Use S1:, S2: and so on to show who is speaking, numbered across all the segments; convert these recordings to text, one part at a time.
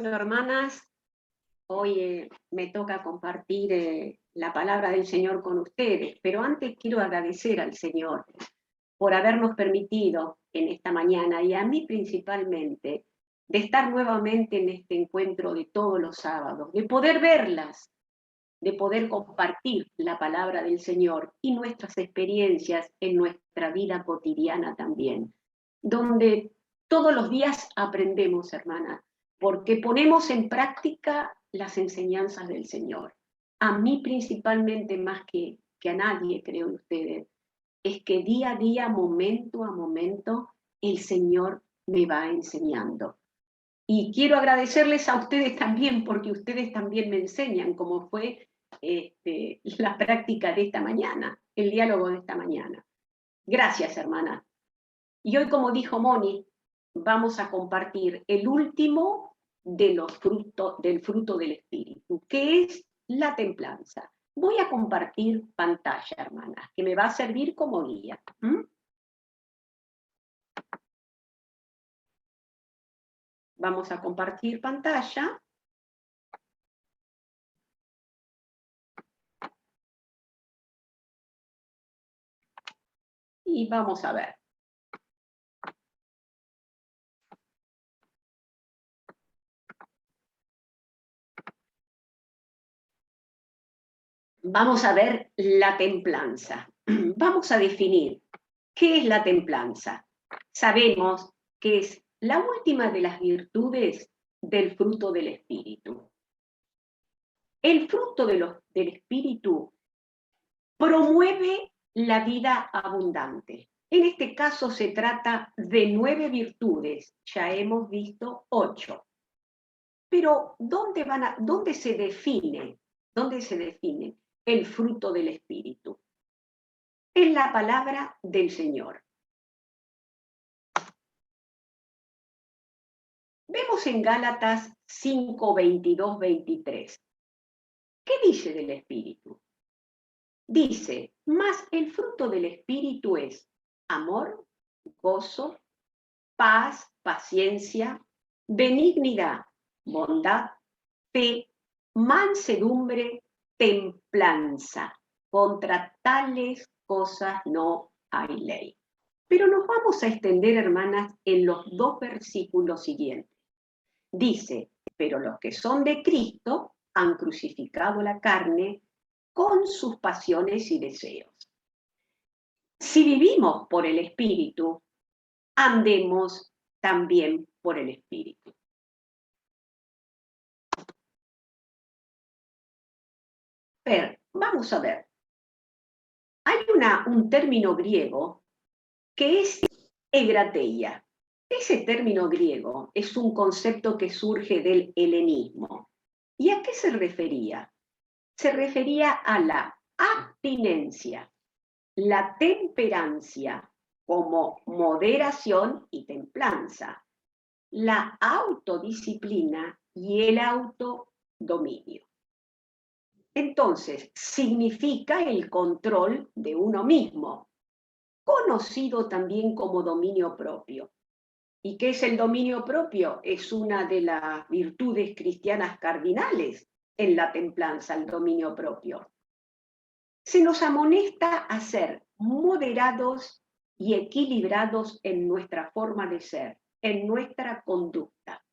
S1: Bueno, hermanas, hoy me toca compartir la palabra del Señor con ustedes, pero antes quiero agradecer al Señor por habernos permitido en esta mañana, y a mí principalmente, de estar nuevamente en este encuentro de todos los sábados, de poder verlas, de poder compartir la palabra del Señor y nuestras experiencias en nuestra vida cotidiana también, donde todos los días aprendemos, hermana, porque ponemos en práctica las enseñanzas del Señor. A mí principalmente, más que a nadie, creo en ustedes, es que día a día, momento a momento, el Señor me va enseñando. Y quiero agradecerles a ustedes también, porque ustedes también me enseñan, como fue la práctica de esta mañana, el diálogo de esta mañana. Gracias, hermana. Y hoy, como dijo Moni, vamos a compartir el último de los frutos, del fruto del Espíritu, que es la templanza. Voy a compartir pantalla, hermanas, que me va a servir como guía. Vamos a compartir pantalla. Y vamos a ver. Vamos a ver la templanza. Vamos a definir qué es la templanza. Sabemos que es la última de las virtudes del fruto del Espíritu. El fruto del Espíritu promueve la vida abundante. En este caso se trata de 9 virtudes, ya hemos visto 8. Pero ¿dónde se define el fruto del Espíritu? En la palabra del Señor. Vemos en Gálatas 5, 22, 23. ¿Qué dice del Espíritu? Dice, mas el fruto del Espíritu es amor, gozo, paz, paciencia, benignidad, bondad, fe, mansedumbre, templanza. Contra tales cosas no hay ley. Pero nos vamos a extender, hermanas, en los 2 versículos siguientes. Dice, pero los que son de Cristo han crucificado la carne con sus pasiones y deseos. Si vivimos por el Espíritu, andemos también por el Espíritu. Pero, vamos a ver. Hay un término griego que es egrateia. Ese término griego es un concepto que surge del helenismo. ¿Y a qué se refería? Se refería a la abstinencia, la temperancia como moderación y templanza, la autodisciplina y el autodominio. Entonces, significa el control de uno mismo, conocido también como dominio propio. ¿Y qué es el dominio propio? Es una de las virtudes cristianas cardinales en la templanza, el dominio propio. Se nos amonesta a ser moderados y equilibrados en nuestra forma de ser, en nuestra conducta.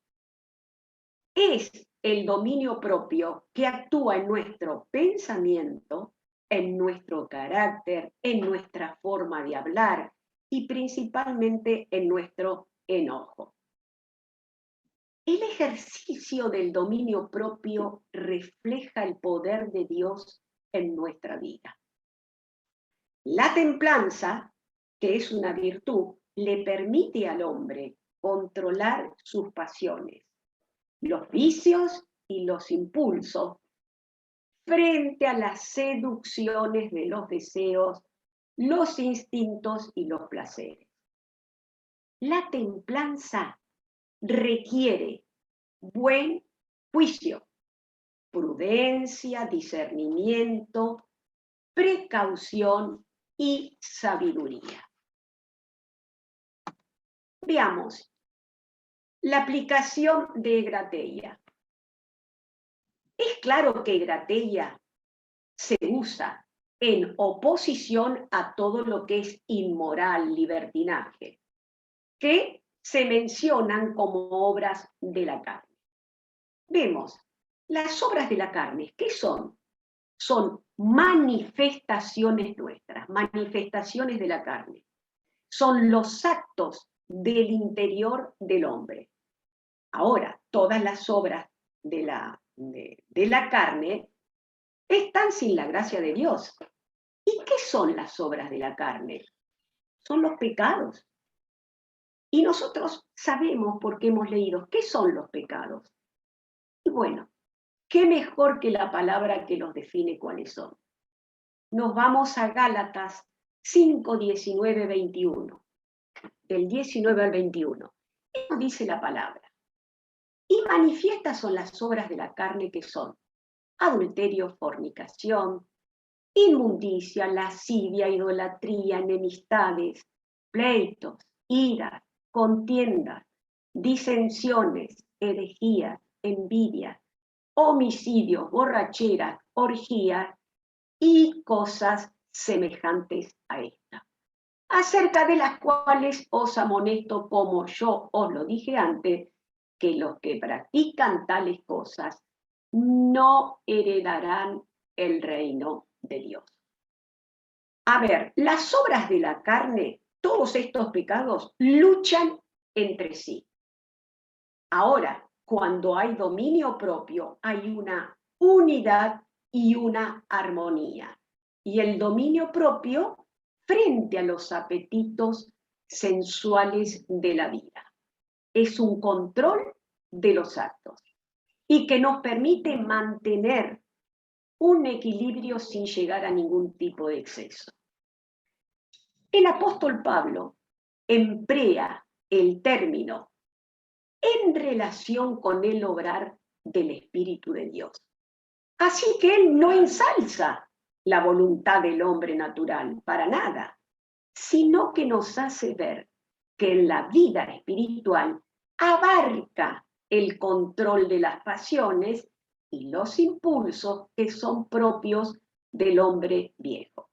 S1: Es el dominio propio que actúa en nuestro pensamiento, en nuestro carácter, en nuestra forma de hablar y principalmente en nuestro enojo. El ejercicio del dominio propio refleja el poder de Dios en nuestra vida. La templanza, que es una virtud, le permite al hombre controlar sus pasiones, los vicios y los impulsos, frente a las seducciones de los deseos, los instintos y los placeres. La templanza requiere buen juicio, prudencia, discernimiento, precaución y sabiduría. Veamos la aplicación de egrateia. Es claro que Grateia se usa en oposición a todo lo que es inmoral, libertinaje, que se mencionan como obras de la carne. Vemos, las obras de la carne, ¿qué son? Son manifestaciones nuestras, manifestaciones de la carne. Son los actos del interior del hombre. Ahora, todas las obras de la carne están sin la gracia de Dios. ¿Y qué son las obras de la carne? Son los pecados. Y nosotros sabemos, porque hemos leído, ¿qué son los pecados? Y bueno, ¿qué mejor que la palabra que los define cuáles son? Nos vamos a Gálatas 5, 19, 21. Del 19 al 21. ¿Qué nos dice la palabra? Y manifiestas son las obras de la carne, que son adulterio, fornicación, inmundicia, lascivia, idolatría, enemistades, pleitos, iras, contiendas, disensiones, herejías, envidias, homicidios, borracheras, orgías y cosas semejantes a esta, acerca de las cuales os amonesto, como yo os lo dije antes, que los que practican tales cosas no heredarán el reino de Dios. A ver, las obras de la carne, todos estos pecados luchan entre sí. Ahora, cuando hay dominio propio, hay una unidad y una armonía. Y el dominio propio frente a los apetitos sensuales de la vida. Es un control de los actos y que nos permite mantener un equilibrio sin llegar a ningún tipo de exceso. El apóstol Pablo emplea el término en relación con el obrar del Espíritu de Dios. Así que él no ensalza la voluntad del hombre natural, para nada, sino que nos hace ver que en la vida espiritual abarca el control de las pasiones y los impulsos que son propios del hombre viejo.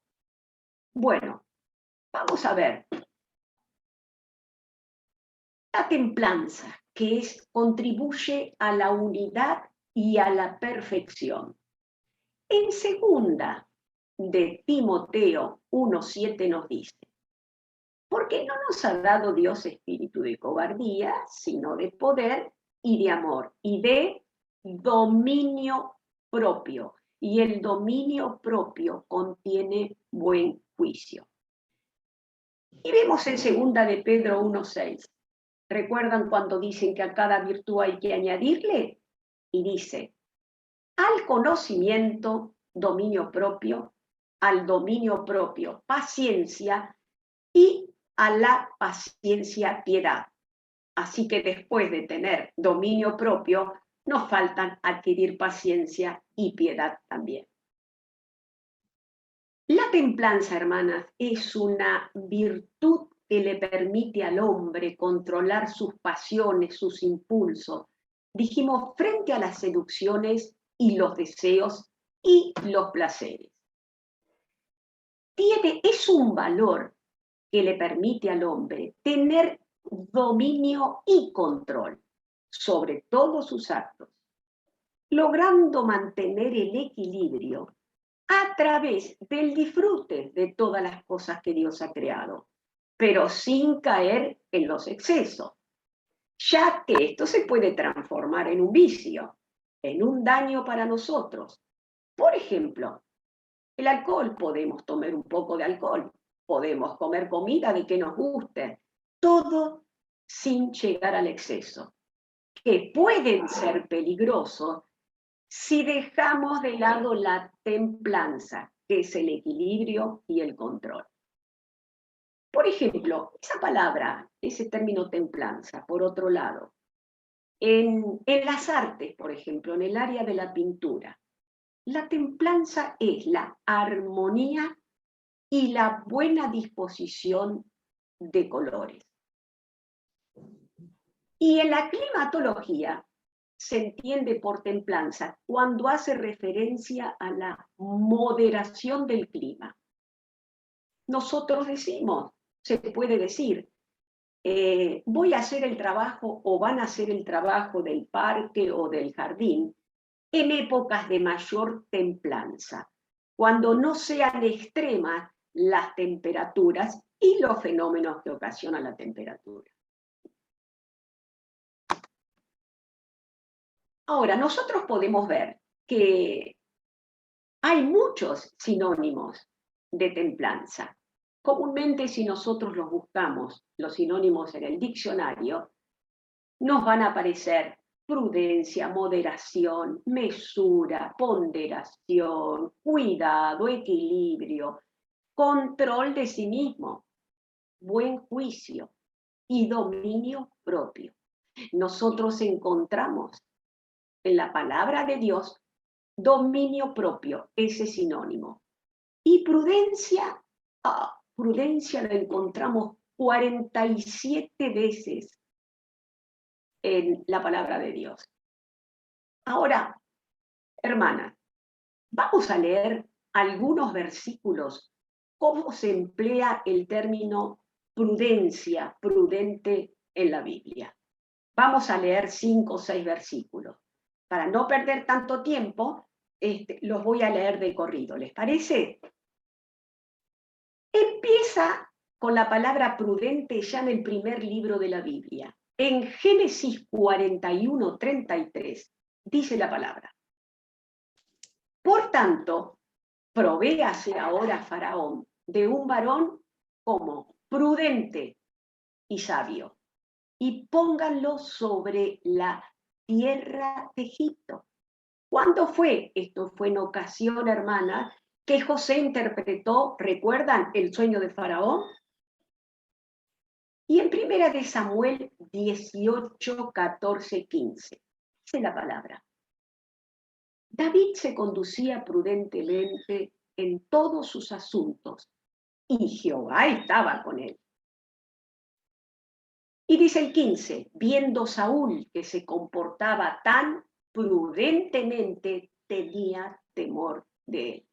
S1: Bueno, vamos a ver. La templanza, que contribuye a la unidad y a la perfección. En segunda de Timoteo 1:7 nos dice: porque no nos ha dado Dios espíritu de cobardía, sino de poder y de amor y de dominio propio. Y el dominio propio contiene buen juicio. Y vemos en segunda de Pedro 1:6. ¿Recuerdan cuando dicen que a cada virtud hay que añadirle? Y dice: al conocimiento, dominio propio; al dominio propio, paciencia; y a la paciencia, piedad. Así que después de tener dominio propio, nos faltan adquirir paciencia y piedad también. La templanza, hermanas, es una virtud que le permite al hombre controlar sus pasiones, sus impulsos. Dijimos, frente a las seducciones y los deseos y los placeres. Es un valor que le permite al hombre tener dominio y control sobre todos sus actos, logrando mantener el equilibrio a través del disfrute de todas las cosas que Dios ha creado, pero sin caer en los excesos, ya que esto se puede transformar en un vicio, en un daño para nosotros. Por ejemplo, el alcohol, podemos tomar un poco de alcohol, podemos comer comida de que nos guste, todo sin llegar al exceso, que pueden ser peligrosos si dejamos de lado la templanza, que es el equilibrio y el control. Por ejemplo, esa palabra, ese término templanza, por otro lado, en las artes, por ejemplo, en el área de la pintura, la templanza es la armonía y la buena disposición de colores. Y en la climatología se entiende por templanza? Cuando hace referencia a la moderación del clima. Nosotros decimos, se puede decir, voy a hacer el trabajo o van a hacer el trabajo del parque o del jardín en épocas de mayor templanza, cuando no sean extremas las temperaturas y los fenómenos que ocasionan la temperatura. Ahora, nosotros podemos ver que hay muchos sinónimos de templanza. Comúnmente, si nosotros los buscamos, los sinónimos en el diccionario, nos van a aparecer prudencia, moderación, mesura, ponderación, cuidado, equilibrio, control de sí mismo, buen juicio y dominio propio. Nosotros encontramos en la palabra de Dios dominio propio, ese sinónimo. Y prudencia, prudencia la encontramos 47 veces en la palabra de Dios. Ahora, hermana, vamos a leer algunos versículos, cómo se emplea el término prudencia, prudente en la Biblia. Vamos a leer 5 o 6 versículos. Para no perder tanto tiempo, los voy a leer de corrido, ¿les parece? Empieza con la palabra prudente ya en el primer libro de la Biblia. En Génesis 41:33 dice la palabra: por tanto, provéase ahora Faraón de un varón como prudente y sabio, y pónganlo sobre la tierra de Egipto. ¿Cuándo fue? Esto fue en ocasión, hermana, que José interpretó, ¿recuerdan el sueño de Faraón? Y en primera de Samuel 18, 14, 15, dice la palabra: David se conducía prudentemente en todos sus asuntos, y Jehová estaba con él. Y dice el 15, viendo Saúl que se comportaba tan prudentemente, tenía temor de él.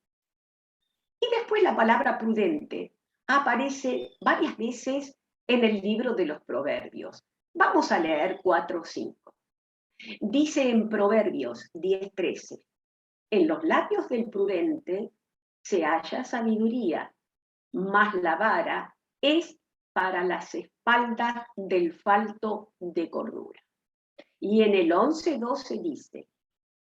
S1: Y después la palabra prudente aparece varias veces en el libro de los Proverbios. Vamos a leer 4 o 5. Dice en Proverbios 10:13, en los labios del prudente se halla sabiduría, mas la vara es para las espaldas del falto de cordura. Y en el 11:12 dice,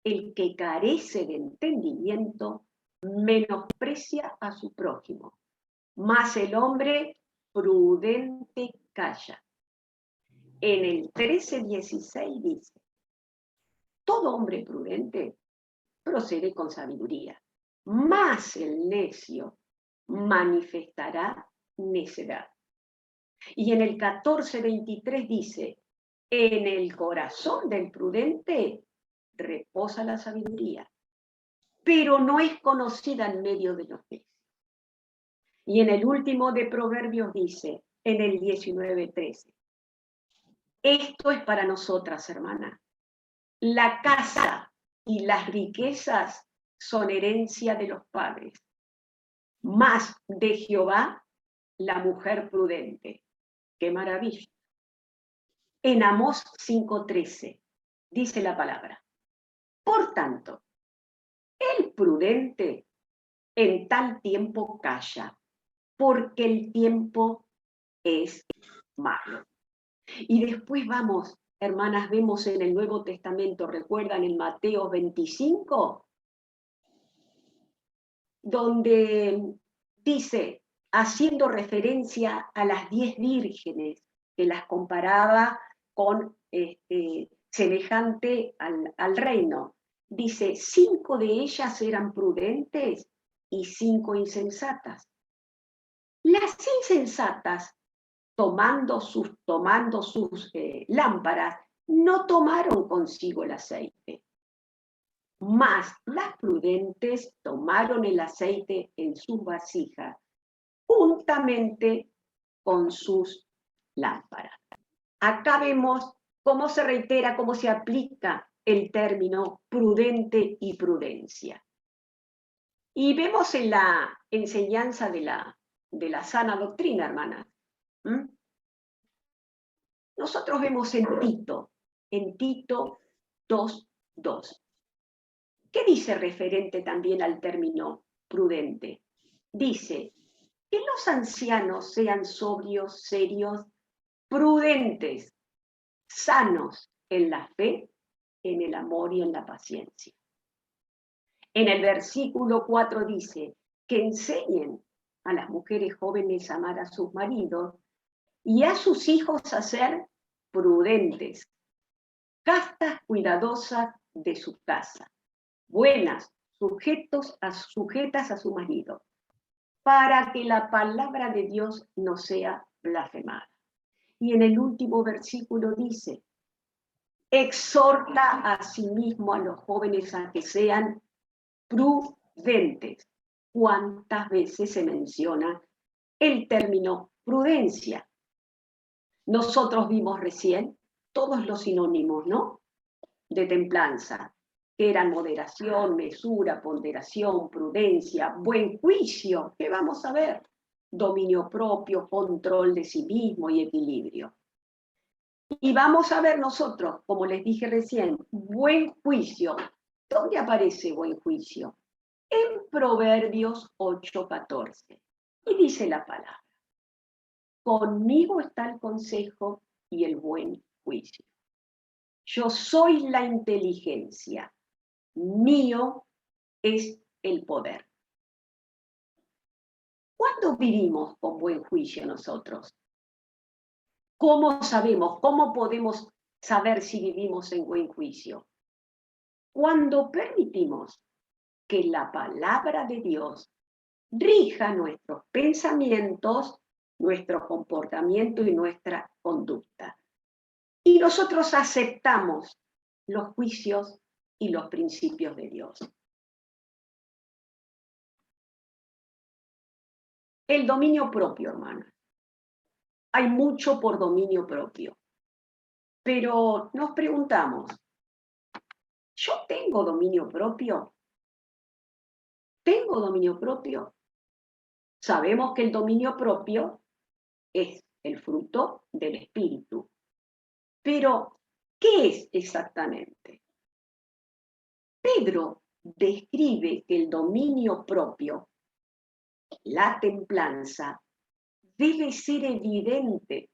S1: el que carece de entendimiento menosprecia a su prójimo, mas el hombre prudente calla. En el 13:16 dice, todo hombre prudente procede con sabiduría, mas el necio manifestará necedad. Y en el 14:23 dice, en el corazón del prudente reposa la sabiduría, pero no es conocida en medio de los necios. Y en el último de Proverbios dice, en el 19:13, esto es para nosotras, hermana. La casa y las riquezas son herencia de los padres, mas de Jehová la mujer prudente. ¡Qué maravilla! En Amós 5:13 dice la palabra, por tanto, el prudente en tal tiempo calla, porque el tiempo es malo. Y después vamos, hermanas, vemos en el Nuevo Testamento, ¿recuerdan en Mateo 25? Donde dice, haciendo referencia a las 10 vírgenes, que las comparaba con semejante al reino. Dice, 5 de ellas eran prudentes y 5 insensatas. Las insensatas, tomando sus lámparas, no tomaron consigo el aceite. Mas las prudentes tomaron el aceite en sus vasijas, juntamente con sus lámparas. Acá vemos cómo se reitera, cómo se aplica el término prudente y prudencia. Y vemos en la enseñanza de la sana doctrina, hermanas. Nosotros vemos en Tito 2:2. ¿Qué dice referente también al término prudente? Dice que los ancianos sean sobrios, serios, prudentes, sanos en la fe, en el amor y en la paciencia. En el versículo 4 dice que enseñen a las mujeres jóvenes a amar a sus maridos y a sus hijos a ser prudentes, castas, cuidadosas de su casa, buenas, sujetas a su marido, para que la palabra de Dios no sea blasfemada. Y en el último versículo dice, exhorta a sí mismo a los jóvenes a que sean prudentes. ¿Cuántas veces se menciona el término prudencia? Nosotros vimos recién todos los sinónimos, ¿no? De templanza, que eran moderación, mesura, ponderación, prudencia, buen juicio, ¿qué vamos a ver? Dominio propio, control de sí mismo y equilibrio. Y vamos a ver nosotros, como les dije recién, buen juicio. ¿Dónde aparece buen juicio? En Proverbios 8:14. Y dice la palabra, conmigo está el consejo y el buen juicio. Yo soy la inteligencia, mío es el poder. ¿Cuándo vivimos con buen juicio nosotros? ¿Cómo sabemos, cómo podemos saber si vivimos en buen juicio? Cuando permitimos que la palabra de Dios rija nuestros pensamientos, nuestro comportamiento y nuestra conducta. Y nosotros aceptamos los juicios y los principios de Dios. El dominio propio, hermana. Hay mucho por dominio propio. Pero nos preguntamos, ¿yo tengo dominio propio? ¿Tengo dominio propio? Sabemos que el dominio propio es el fruto del espíritu. Pero, ¿qué es exactamente? Pedro describe que el dominio propio, la templanza, debe ser evidente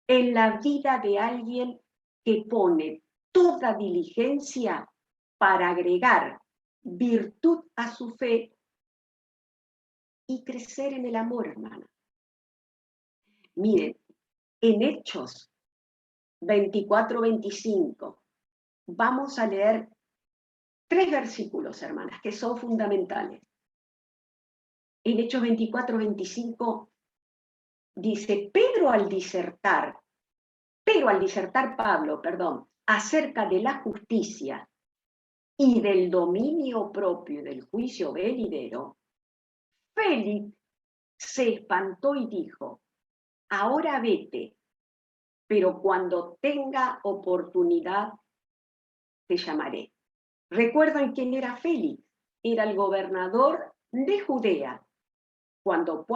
S1: en la vida de alguien que pone toda diligencia para agregar virtud a su fe y crecer en el amor, hermana. Miren, en Hechos 24-25, vamos a leer 3 versículos, hermanas, que son fundamentales. En Hechos 24-25 dice, pero al disertar Pablo, acerca de la justicia y del dominio propio y del juicio venidero, Félix se espantó y dijo, ahora vete, pero cuando tenga oportunidad te llamaré. ¿Recuerdan quién era Félix? Era el gobernador de Judea. Cuando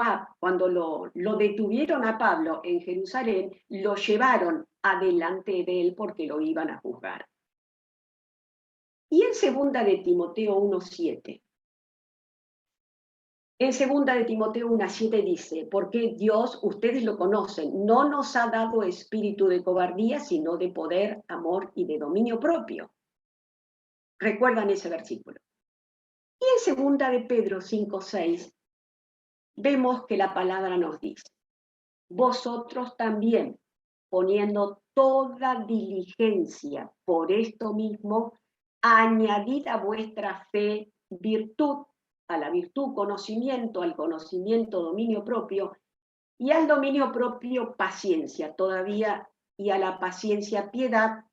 S1: lo detuvieron a Pablo en Jerusalén, lo llevaron adelante de él porque lo iban a juzgar. Y en 2 de Timoteo 1:7. En 2 de Timoteo 1:7 dice, porque Dios, ustedes lo conocen, no nos ha dado espíritu de cobardía, sino de poder, amor y de dominio propio. ¿Recuerdan ese versículo? Y en 2 de Pedro 5:6 vemos que la palabra nos dice, vosotros también, poniendo toda diligencia por esto mismo, añadid a vuestra fe virtud, a la virtud conocimiento, al conocimiento dominio propio, y al dominio propio paciencia todavía, y a la paciencia piedad,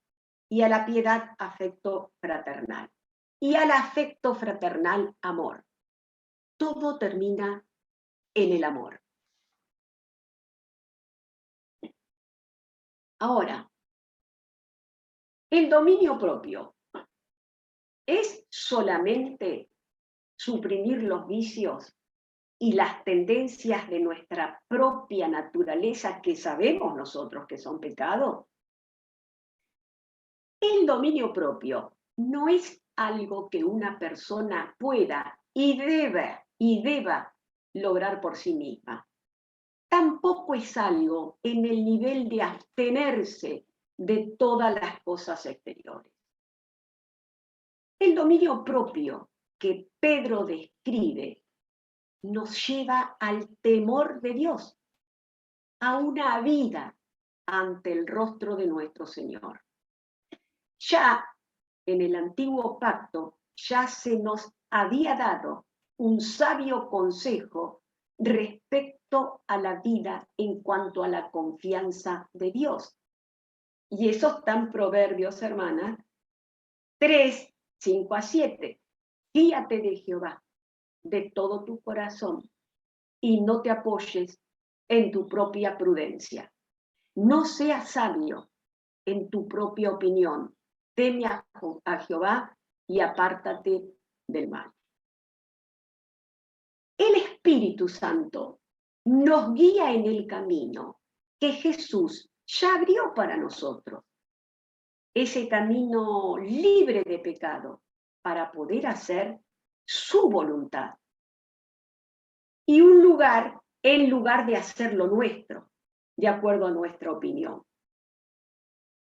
S1: y a la piedad afecto fraternal, y al afecto fraternal amor. Todo termina en el amor. Ahora, el dominio propio es solamente suprimir los vicios y las tendencias de nuestra propia naturaleza que sabemos nosotros que son pecados. El dominio propio no es algo que una persona pueda y deba lograr por sí misma. Tampoco es algo en el nivel de abstenerse de todas las cosas exteriores. El dominio propio que Pedro describe nos lleva al temor de Dios, a una vida ante el rostro de nuestro Señor. Ya en el antiguo pacto ya se nos había dado un sabio consejo respecto a la vida en cuanto a la confianza de Dios. Y eso está en Proverbios, hermanas, 3, 5 a 7. Fíate de Jehová de todo tu corazón y no te apoyes en tu propia prudencia. No seas sabio en tu propia opinión. Teme a Jehová y apártate del mal. El Espíritu Santo nos guía en el camino que Jesús ya abrió para nosotros. Ese camino libre de pecado para poder hacer su voluntad. Y un lugar en lugar de hacerlo nuestro, de acuerdo a nuestra opinión.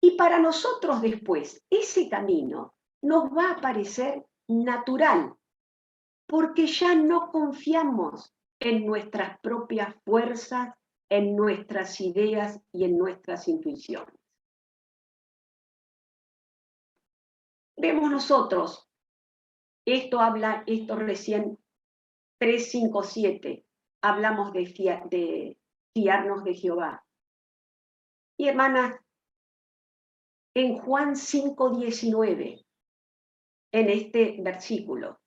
S1: Y para nosotros después, ese camino nos va a parecer natural, porque ya no confiamos en nuestras propias fuerzas, en nuestras ideas y en nuestras intuiciones. Vemos nosotros, esto recién 3, 5, 7, hablamos de fiarnos de Jehová. Y hermanas, en Juan 5, 19, en este versículo,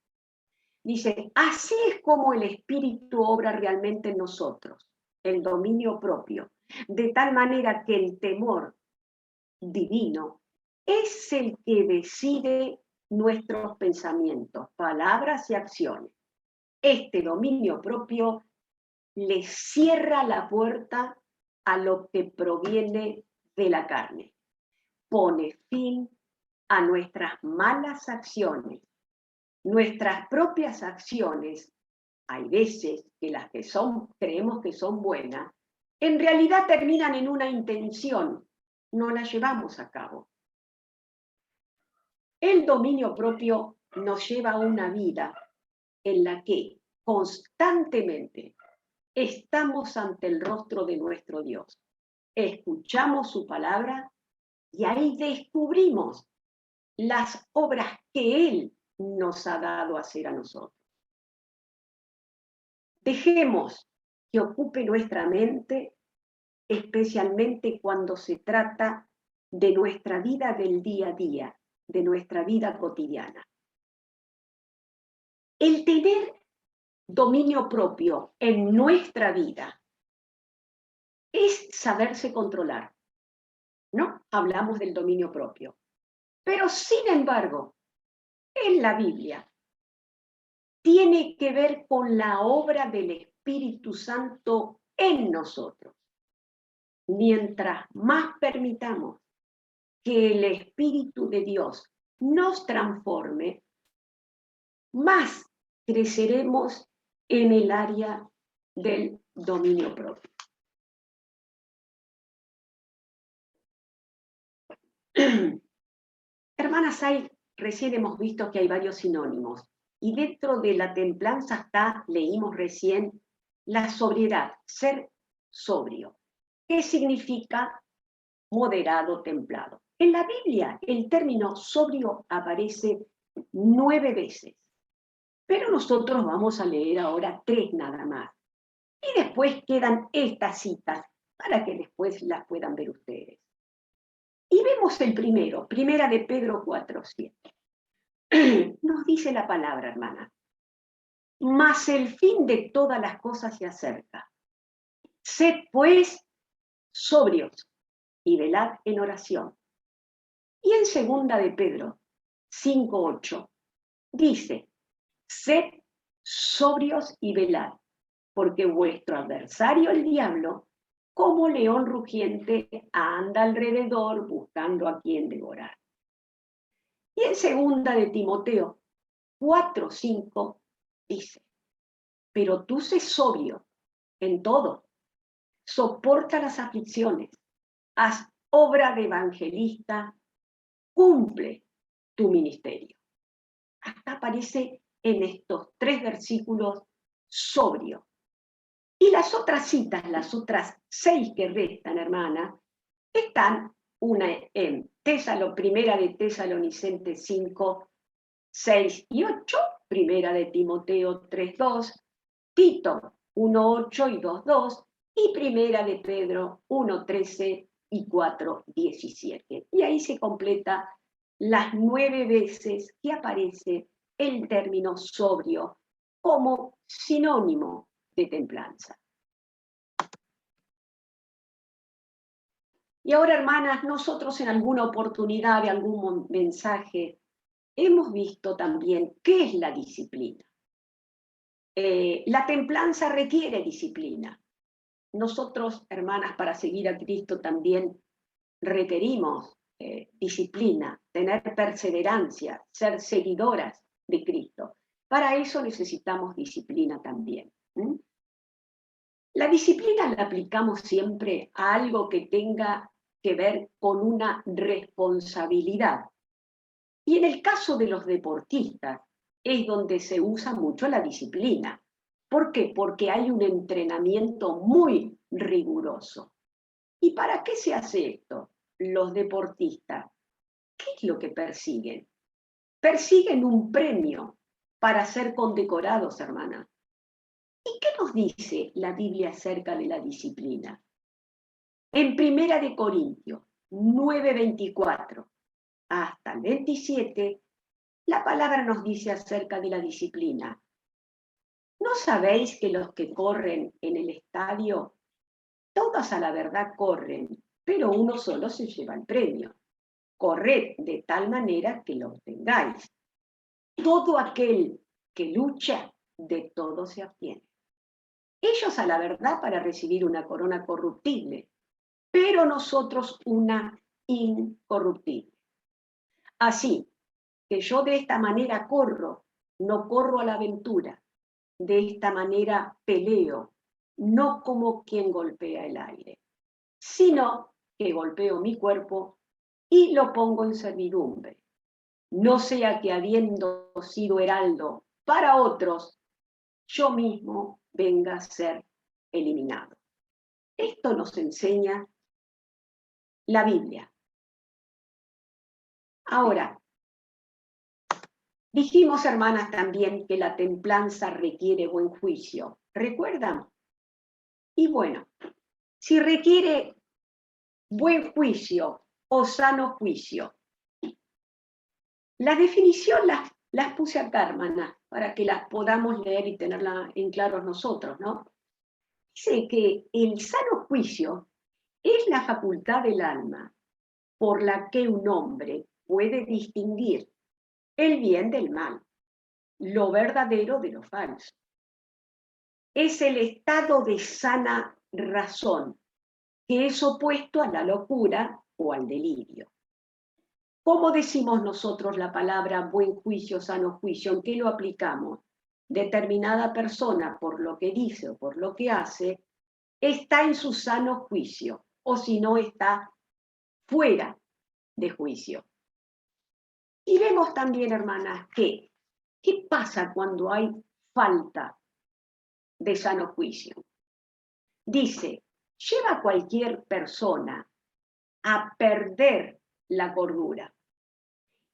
S1: dice, así es como el Espíritu obra realmente en nosotros, el dominio propio, de tal manera que el temor divino es el que decide nuestros pensamientos, palabras y acciones. Este dominio propio le cierra la puerta a lo que proviene de la carne. Pone fin a nuestras malas acciones. Nuestras propias acciones, hay veces que las que creemos que son buenas, en realidad terminan en una intención, no la llevamos a cabo. El dominio propio nos lleva a una vida en la que constantemente estamos ante el rostro de nuestro Dios. Escuchamos su palabra y ahí descubrimos las obras que Él nos ha dado a hacer a nosotros. Dejemos que ocupe nuestra mente, especialmente cuando se trata de nuestra vida del día a día, de nuestra vida cotidiana. El tener dominio propio en nuestra vida es saberse controlar, ¿no? Hablamos del dominio propio. Pero sin embargo, en la Biblia tiene que ver con la obra del Espíritu Santo en nosotros. Mientras más permitamos que el Espíritu de Dios nos transforme, más creceremos en el área del dominio propio. Hermanas, recién hemos visto que hay varios sinónimos. Y dentro de la templanza leímos recién, la sobriedad, ser sobrio. ¿Qué significa moderado, templado? En la Biblia el término sobrio aparece 9 veces, pero nosotros vamos a leer ahora 3 nada más. Y después quedan estas citas para que después las puedan ver ustedes. Y vemos el primero, primera de Pedro 4, 7. Nos dice la palabra, hermana. Mas el fin de todas las cosas se acerca. Sed pues sobrios y velad en oración. Y en segunda de Pedro 5, 8 Dice, sed sobrios y velad, porque vuestro adversario el diablo, como león rugiente, anda alrededor buscando a quien devorar. Y en segunda de Timoteo 4:5 dice, pero tú sé sobrio en todo, soporta las aflicciones, haz obra de evangelista, cumple tu ministerio. Acá aparece en estos 3 versículos sobrio. Y las otras citas, las otras 6 que restan, hermana, están una en Primera de Tesalonicenses 5, 6 y 8, Primera de Timoteo 3:2, Tito 1:8 y 2:2, y Primera de Pedro 1:13 y 4:17. Y ahí se completa las 9 veces que aparece el término sobrio como sinónimo de templanza. Y ahora, hermanas, nosotros en alguna oportunidad, de algún mensaje, hemos visto también qué es la disciplina. La templanza requiere disciplina. Nosotros, hermanas, para seguir a Cristo también requerimos disciplina, tener perseverancia, ser seguidoras de Cristo. Para eso necesitamos disciplina también. La disciplina la aplicamos siempre a algo que tenga que ver con una responsabilidad. Y en el caso de los deportistas es donde se usa mucho la disciplina. ¿Por qué? Porque hay un entrenamiento muy riguroso. ¿Y para qué se hace esto? Los deportistas, ¿qué es lo que persiguen? Persiguen un premio para ser condecorados, hermana. ¿Y qué nos dice la Biblia acerca de la disciplina? En Primera de Corintios 9:24 hasta el 27, la palabra nos dice acerca de la disciplina. ¿No sabéis que los que corren en el estadio, todos a la verdad corren, pero uno solo se lleva el premio? Corred de tal manera que lo obtengáis. Todo aquel que lucha, de todo se abstiene. Ellos a la verdad para recibir una corona corruptible, pero nosotros una incorruptible. Así que yo de esta manera corro, no corro a la aventura. De esta manera peleo, no como quien golpea el aire, sino que golpeo mi cuerpo y lo pongo en servidumbre. No sea que habiendo sido heraldo para otros, yo mismo venga a ser eliminado. Esto nos enseña la Biblia. Ahora, dijimos, hermanas, también que la templanza requiere buen juicio. ¿Recuerdan? Y bueno, si requiere buen juicio o sano juicio, la definición las puse acá, hermana, para que las podamos leer y tenerla en claro nosotros, ¿no? Dice que el sano juicio es la facultad del alma por la que un hombre puede distinguir el bien del mal, lo verdadero de lo falso. Es el estado de sana razón, que es opuesto a la locura o al delirio. ¿Cómo decimos nosotros la palabra buen juicio, sano juicio? ¿En qué lo aplicamos? Determinada persona, por lo que dice o por lo que hace, está en su sano juicio, o si no, está fuera de juicio. Y vemos también, hermanas, que ¿qué pasa cuando hay falta de sano juicio? Dice, lleva a cualquier persona a perder la cordura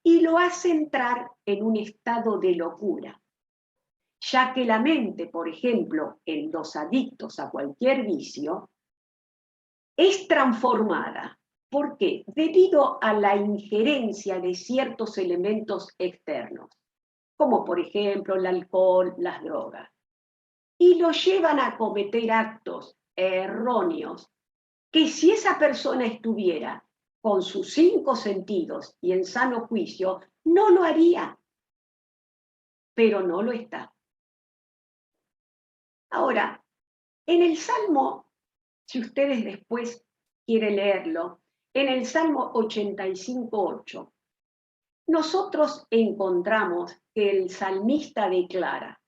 S1: y lo hace entrar en un estado de locura, ya que la mente, por ejemplo, en los adictos a cualquier vicio, es transformada. ¿Por qué? Debido a la injerencia de ciertos elementos externos, como por ejemplo el alcohol, las drogas, y lo llevan a cometer actos erróneos que si esa persona estuviera con sus 5 sentidos y en sano juicio, no lo haría. pero no lo está. Ahora, en el Salmo, si ustedes después quieren leerlo, en el Salmo 85:8, nosotros encontramos que el salmista declara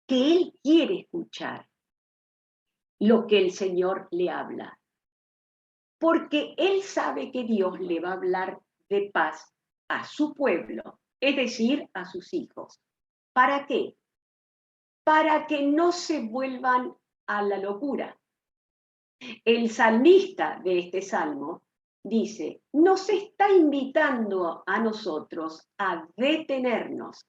S1: que él quiere escuchar lo que el Señor le habla, porque él sabe que Dios le va a hablar de paz a su pueblo, es decir, a sus hijos. ¿Para qué? Para que no se vuelvan a la locura. El salmista de este salmo dice, nos está invitando a nosotros a detenernos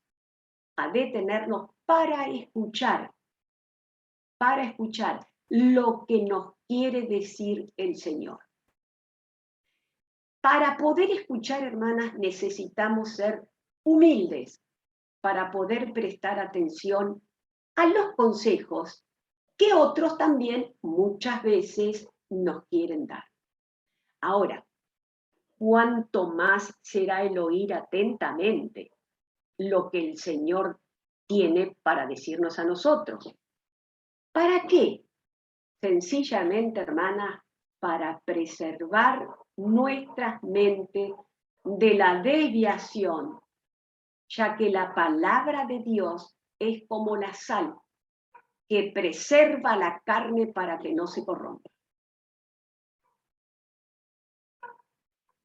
S1: para escuchar lo que nos quiere decir el Señor. Para poder escuchar, hermanas, necesitamos ser humildes para poder prestar atención a los consejos que otros también muchas veces nos quieren dar. Ahora, cuánto más será el oír atentamente lo que el Señor tiene para decirnos a nosotros. ¿Para qué? Sencillamente, hermana, para preservar nuestras mentes de la desviación, ya que la palabra de Dios es como la sal que preserva la carne para que no se corrompa.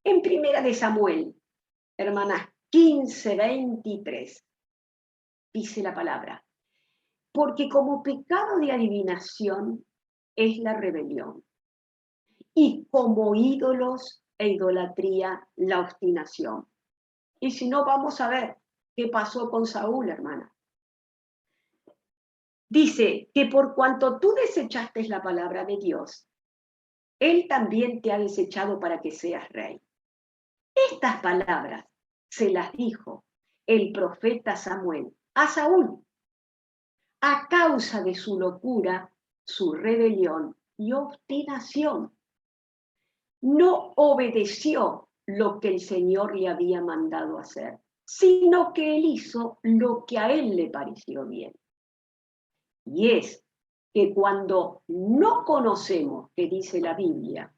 S1: En Primera de Samuel, hermanas, 15:23, dice la palabra, porque como pecado de adivinación es la rebelión, y como ídolos e idolatría la obstinación. Y si no, vamos a ver qué pasó con Saúl, hermana. Dice que por cuanto tú desechaste la palabra de Dios, Él también te ha desechado para que seas rey. Estas palabras se las dijo el profeta Samuel a Saúl a causa de su locura, su rebelión y obstinación. No obedeció lo que el Señor le había mandado hacer, sino que él hizo lo que a él le pareció bien. Y es que cuando no conocemos, que dice la Biblia,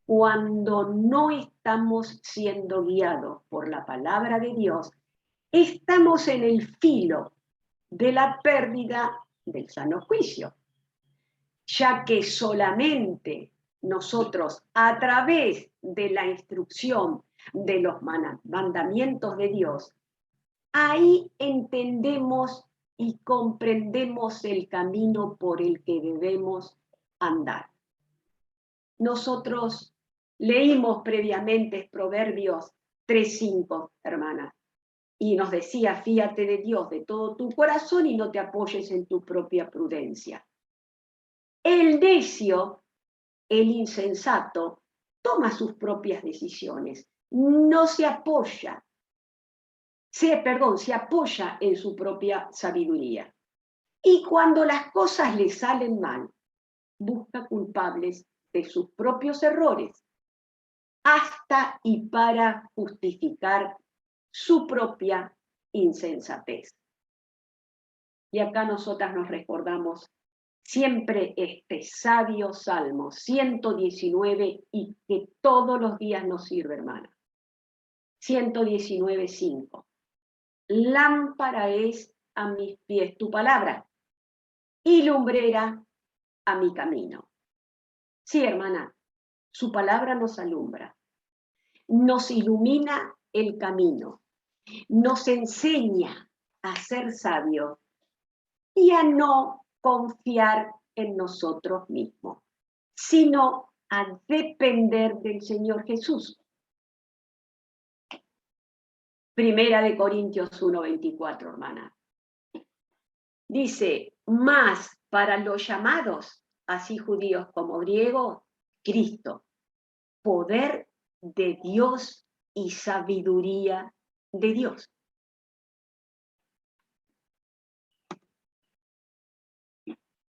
S1: cuando no estamos siendo guiados por la palabra de Dios, estamos en el filo de la pérdida del sano juicio, ya que solamente nosotros, a través de la instrucción de los mandamientos de Dios, ahí entendemos y comprendemos el camino por el que debemos andar. Nosotros leímos previamente Proverbios 3:5, hermana, y nos decía, fíate de Dios de todo tu corazón y no te apoyes en tu propia prudencia. El necio, el insensato, toma sus propias decisiones, no se apoya, se apoya en su propia sabiduría. Y cuando las cosas le salen mal, busca culpables de sus propios errores, hasta y para justificar su propia insensatez. Y acá nosotras nos recordamos siempre este sabio Salmo 119 y que todos los días nos sirve, hermana. 119:5. Lámpara es a mis pies tu palabra y lumbrera a mi camino. Sí, hermana, su palabra nos alumbra, nos ilumina el camino, nos enseña a ser sabios y a no confiar en nosotros mismos, sino a depender del Señor Jesús. Primera de Corintios 1:24, hermana. Dice, más para los llamados, así judíos como griegos, Cristo, poder de Dios y sabiduría de Dios.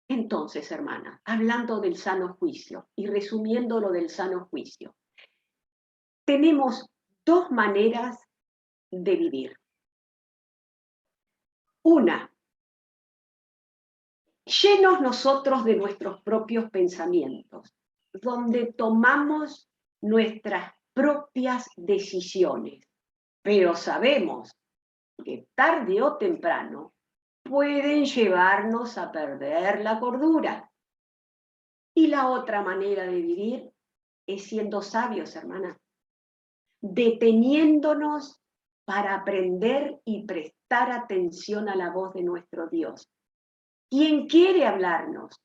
S1: Entonces, hermana, hablando del sano juicio y resumiendo lo del sano juicio, tenemos dos maneras de vivir. Una, llenos nosotros de nuestros propios pensamientos, donde tomamos nuestras propias decisiones, pero sabemos que tarde o temprano pueden llevarnos a perder la cordura. Y la otra manera de vivir es siendo sabios, hermana, deteniéndonos para aprender y prestar atención a la voz de nuestro Dios, quien quiere hablarnos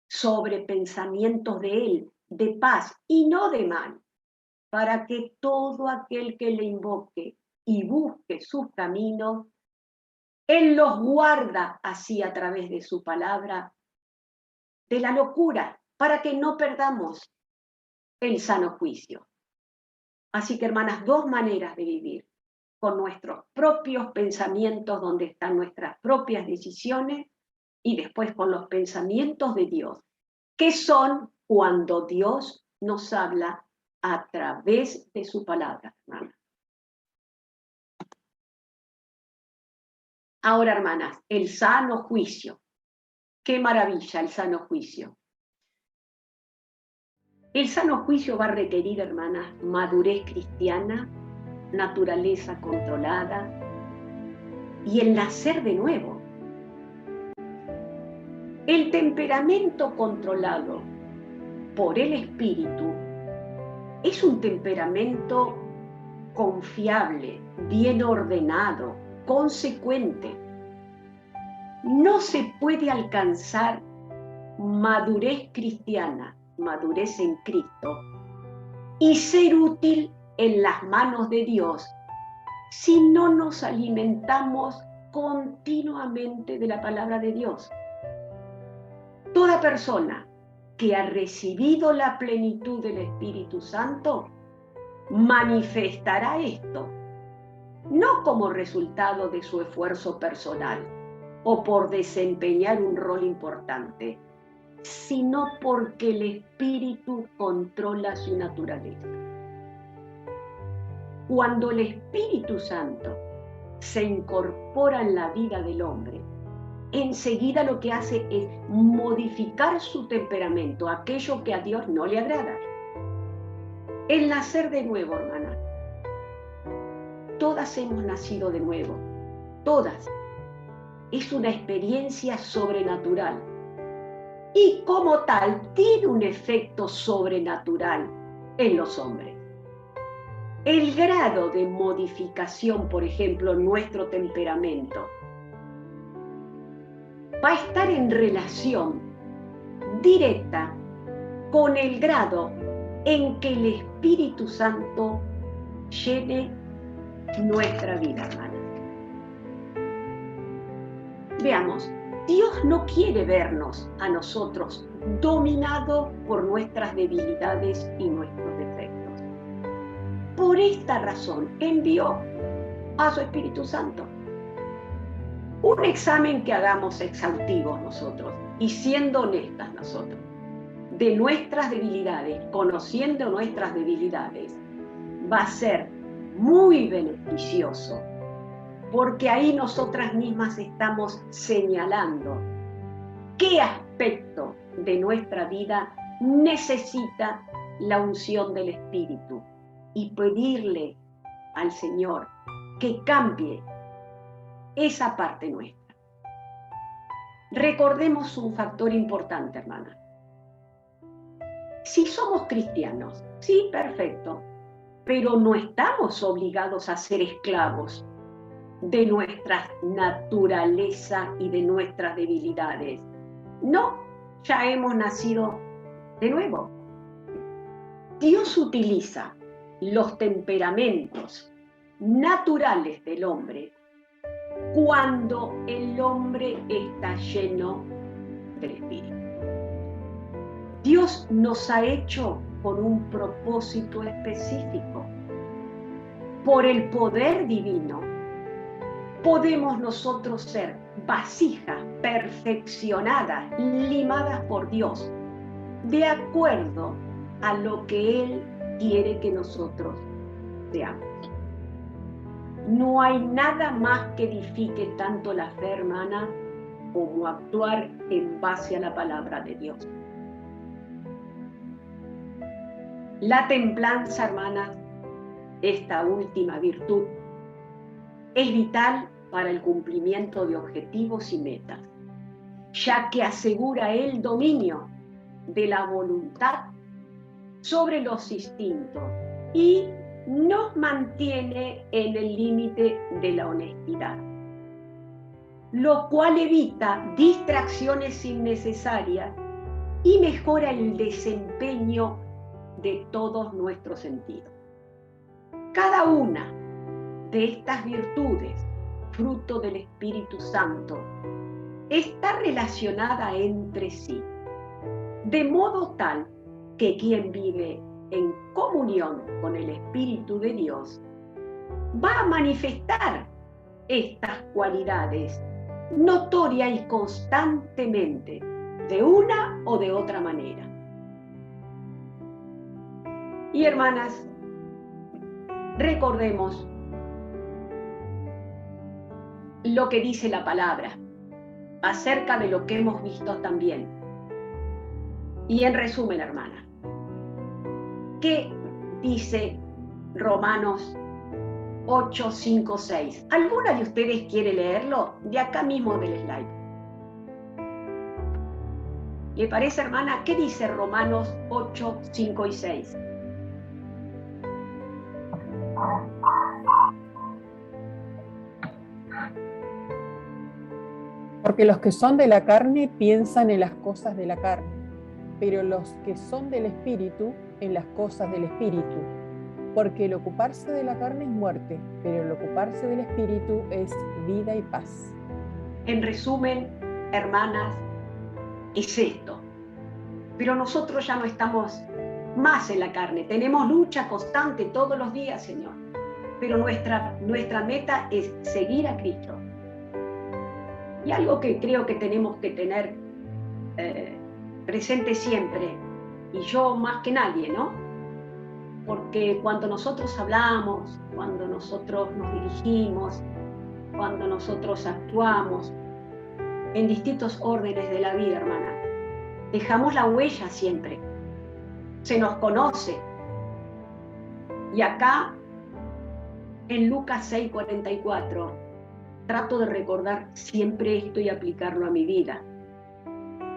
S1: sobre pensamientos de Él, de paz y no de mal, para que todo aquel que le invoque y busque sus caminos, Él los guarda así a través de su palabra, de la locura, para que no perdamos el sano juicio. Así que, hermanas, dos maneras de vivir: con nuestros propios pensamientos, donde están nuestras propias decisiones, y después con los pensamientos de Dios, que son cuando Dios nos habla a través de su palabra, hermanas. Ahora, hermanas, el sano juicio. ¡Qué maravilla el sano juicio! El sano juicio va a requerir, hermanas, madurez cristiana, naturaleza controlada y el nacer de nuevo. El temperamento controlado por el Espíritu es un temperamento confiable, bien ordenado, consecuente. No se puede alcanzar madurez cristiana, madurez en Cristo, y ser útil en las manos de Dios si no nos alimentamos continuamente de la palabra de Dios. Toda persona que ha recibido la plenitud del Espíritu Santo manifestará esto, no como resultado de su esfuerzo personal o por desempeñar un rol importante, sino porque el Espíritu controla su naturaleza. Cuando el Espíritu Santo se incorpora en la vida del hombre, enseguida lo que hace es modificar su temperamento, aquello que a Dios no le agrada. El nacer de nuevo, hermana. Todas hemos nacido de nuevo, todas. Es una experiencia sobrenatural y como tal tiene un efecto sobrenatural en los hombres. El grado de modificación, por ejemplo, en nuestro temperamento, va a estar en relación directa con el grado en que el Espíritu Santo llene nuestra vida, hermana. Veamos, Dios no quiere vernos a nosotros dominados por nuestras debilidades y nuestros defectos. Por esta razón envió a su Espíritu Santo. Un examen que hagamos exhaustivos nosotros y siendo honestas nosotros de nuestras debilidades, conociendo nuestras debilidades, va a ser muy beneficioso, porque ahí nosotras mismas estamos señalando qué aspecto de nuestra vida necesita la unción del Espíritu y pedirle al Señor que cambie esa parte nuestra. Recordemos un factor importante, hermana. Si somos cristianos, sí, perfecto, pero no estamos obligados a ser esclavos de nuestra naturaleza y de nuestras debilidades. No, ya hemos nacido de nuevo. Dios utiliza los temperamentos naturales del hombre cuando el hombre está lleno del Espíritu. Dios nos ha hecho con un propósito específico. Por el poder divino, podemos nosotros ser vasijas perfeccionadas, limadas por Dios, de acuerdo a lo que Él quiere que nosotros seamos. No hay nada más que edifique tanto la fe, hermana, como actuar en base a la palabra de Dios. La templanza, hermanas, esta última virtud, es vital para el cumplimiento de objetivos y metas, ya que asegura el dominio de la voluntad sobre los instintos y nos mantiene en el límite de la honestidad, lo cual evita distracciones innecesarias y mejora el desempeño de todos nuestros sentidos. Cada una de estas virtudes, fruto del Espíritu Santo, está relacionada entre sí, de modo tal que quien vive en comunión con el Espíritu de Dios va a manifestar estas cualidades notoria y constantemente, de una o de otra manera. Y hermanas, recordemos lo que dice la palabra acerca de lo que hemos visto también. Y en resumen, hermana, ¿qué dice Romanos 8, 5, 6? ¿Alguna de ustedes quiere leerlo? De acá mismo del slide. ¿Le parece, hermana? ¿Qué dice Romanos 8, 5 y 6?
S2: Porque los que son de la carne piensan en las cosas de la carne, pero los que son del Espíritu en las cosas del Espíritu. Porque el ocuparse de la carne es muerte, pero el ocuparse del Espíritu es vida y paz.
S1: En resumen, hermanas, es esto. Pero nosotros ya no estamos más en la carne. Tenemos lucha constante todos los días, Señor. Pero nuestra meta es seguir a Cristo. Y algo que creo que tenemos que tener presente siempre, y yo más que nadie, ¿no? Porque cuando nosotros hablamos, cuando nosotros nos dirigimos, cuando nosotros actuamos en distintos órdenes de la vida, hermana, dejamos la huella siempre. Se nos conoce. Y acá, en Lucas 6:44, trato de recordar siempre esto y aplicarlo a mi vida.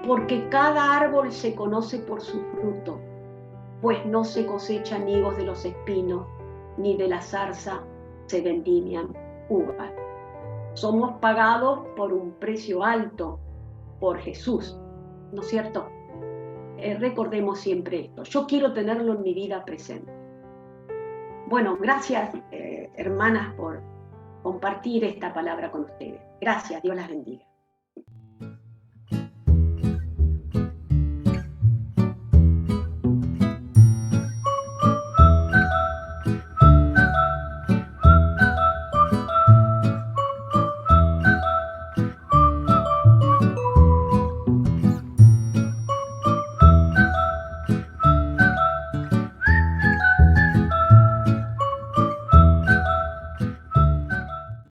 S1: Porque cada árbol se conoce por su fruto, pues no se cosechan higos de los espinos, ni de la zarza se vendimian uvas. Somos pagados por un precio alto por Jesús, ¿no es cierto? Recordemos siempre esto. Yo quiero tenerlo en mi vida presente. Bueno, gracias, hermanas, por compartir esta palabra con ustedes. Gracias, Dios las bendiga.